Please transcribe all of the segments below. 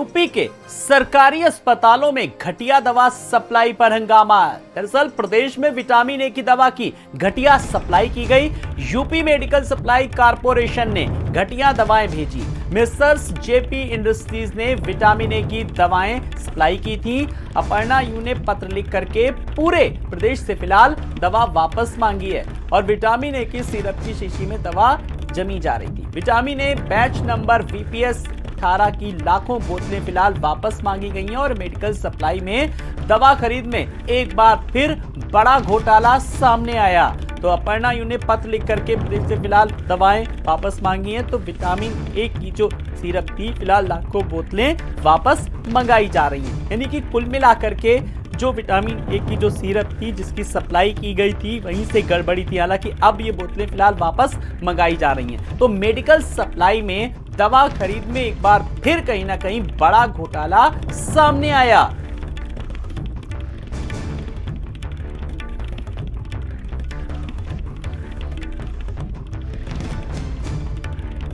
UP के सरकारी अस्पतालों में घटिया दवा सप्लाई पर हंगामा। दरअसल प्रदेश में विटामिन ए की दवा की घटिया सप्लाई की गई। यूपी मेडिकल सप्लाई कारपोरेशन ने घटिया दवाएं भेजी। मिस्टर्स जेपी इंडस्ट्रीज ने विटामिन ए की दवाएं सप्लाई की थी। अपर्णा यू ने पत्र लिख करके पूरे प्रदेश से फिलहाल दवा वापस मांगी है और विटामिन ए की सिरप की शीशी में दवा जमी जा रही थी। Vitamin A batch number VPS 18 की लाखों बोतलें फिलहाल वापस मांगी गई हैं और मेडिकल सप्लाई में दवा खरीद में एक बार फिर बड़ा घोटाला सामने आया। तो अपर्णा यू ने पत्र लिख करके प्रदेश से फिलहाल दवाएं वापस मांगी हैं। तो विटामिन ए की जो सिरप थी फिलहाल लाखों बोतलें वापस मंगाई जा रही हैं। यानी कि कुल मिलाकर के जो विटामिन ए की जो सिरप थी जिसकी सप्लाई की गई थी वहीं से गड़बड़ी थी। हालांकि अब ये बोतलें फिलहाल वापस मंगाई जा रही हैं। तो मेडिकल सप्लाई में दवा खरीद में एक बार फिर कहीं ना कहीं बड़ा घोटाला सामने आया।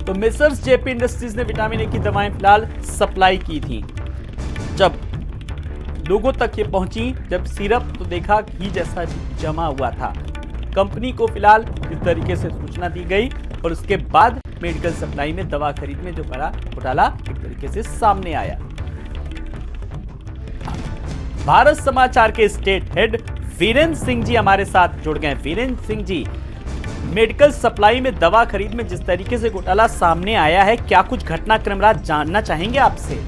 तो मिस्टर्स जेपी इंडस्ट्रीज ने विटामिन ए की दवाएं फिलहाल सप्लाई की थी। जब लोगों तक ये पहुंची, जब सिरप तो देखा घी जैसा जमा हुआ था। कंपनी को फिलहाल इस तरीके से सूचना दी गई और उसके बाद मेडिकल सप्लाई में दवा खरीद में जो बड़ा घोटाला एक तरीके से सामने आया। भारत समाचार के स्टेट हेड वीरेंद्र सिंह जी हमारे साथ जुड़ गए। वीरेंद्र सिंह जी, मेडिकल सप्लाई में दवा खरीद में जिस तरीके से घोटाला सामने आया है, क्या कुछ घटनाक्रम जानना चाहेंगे आपसे?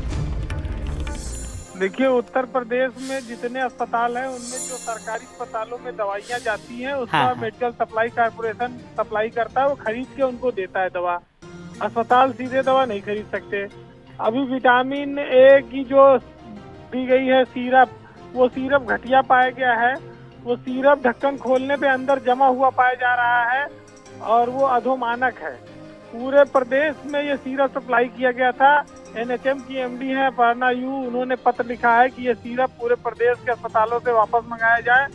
देखिए, उत्तर प्रदेश में जितने अस्पताल हैं उनमें जो सरकारी अस्पतालों में दवाइयाँ जाती हैं उसका मेडिकल सप्लाई कारपोरेशन सप्लाई करता है, वो खरीद के उनको देता है दवा। अस्पताल सीधे दवा नहीं खरीद सकते। अभी विटामिन ए की जो दी गई है सिरप, वो सिरप घटिया पाया गया है। वो सिरप ढक्कन खोलने पे अंदर जमा हुआ पाया जा रहा है और वो अधोमानक है। पूरे प्रदेश में ये सिरप सप्लाई किया गया था। NHM की MD है अपर्णा यू, उन्होंने पत्र लिखा है कि ये सिरप पूरे प्रदेश के अस्पतालों से वापस मंगाया जाए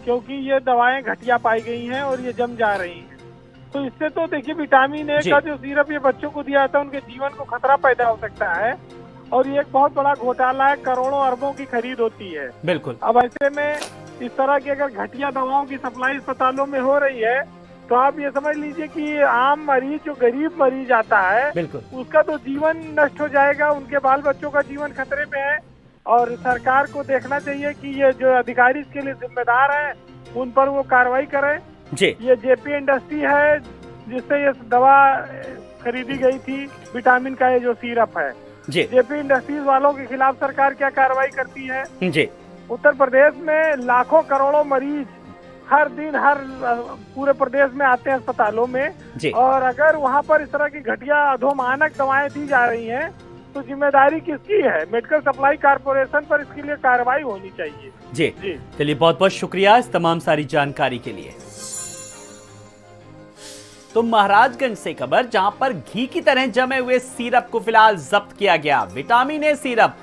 क्योंकि ये दवाएं घटिया पाई गई हैं और ये जम जा रही हैं। तो इससे तो देखिए, विटामिन ए का जो सिरप ये बच्चों को दिया जाता है उनके जीवन को खतरा पैदा हो सकता है और ये एक बहुत बड़ा घोटाला है। करोड़ों अरबों की खरीद होती है। बिल्कुल। अब ऐसे में इस तरह की अगर घटिया दवाओं की सप्लाई अस्पतालों में हो रही है तो आप ये समझ लीजिए कि आम मरीज, जो गरीब मरीज आता है, उसका तो जीवन नष्ट हो जाएगा, उनके बाल बच्चों का जीवन खतरे में है। और सरकार को देखना चाहिए कि ये जो अधिकारी इसके लिए जिम्मेदार हैं उन पर वो कार्रवाई करें। ये जेपी इंडस्ट्री है जिससे ये दवा खरीदी गई थी, विटामिन का ये जो सिरप है। जेपी इंडस्ट्रीज वालों के खिलाफ सरकार क्या कार्रवाई करती है? उत्तर प्रदेश में लाखों करोड़ों मरीज हर दिन पूरे प्रदेश में आते हैं अस्पतालों में, और अगर वहां पर इस तरह की घटिया अधोमानक दवाएं दी जा रही हैं तो जिम्मेदारी किसकी है? मेडिकल सप्लाई कारपोरेशन पर इसके लिए कार्रवाई होनी चाहिए। जी चलिए, बहुत बहुत शुक्रिया इस तमाम सारी जानकारी के लिए। तो महाराजगंज से खबर, जहां पर घी की तरह जमे हुए सिरप को फिलहाल जब्त किया गया। Vitamin A syrup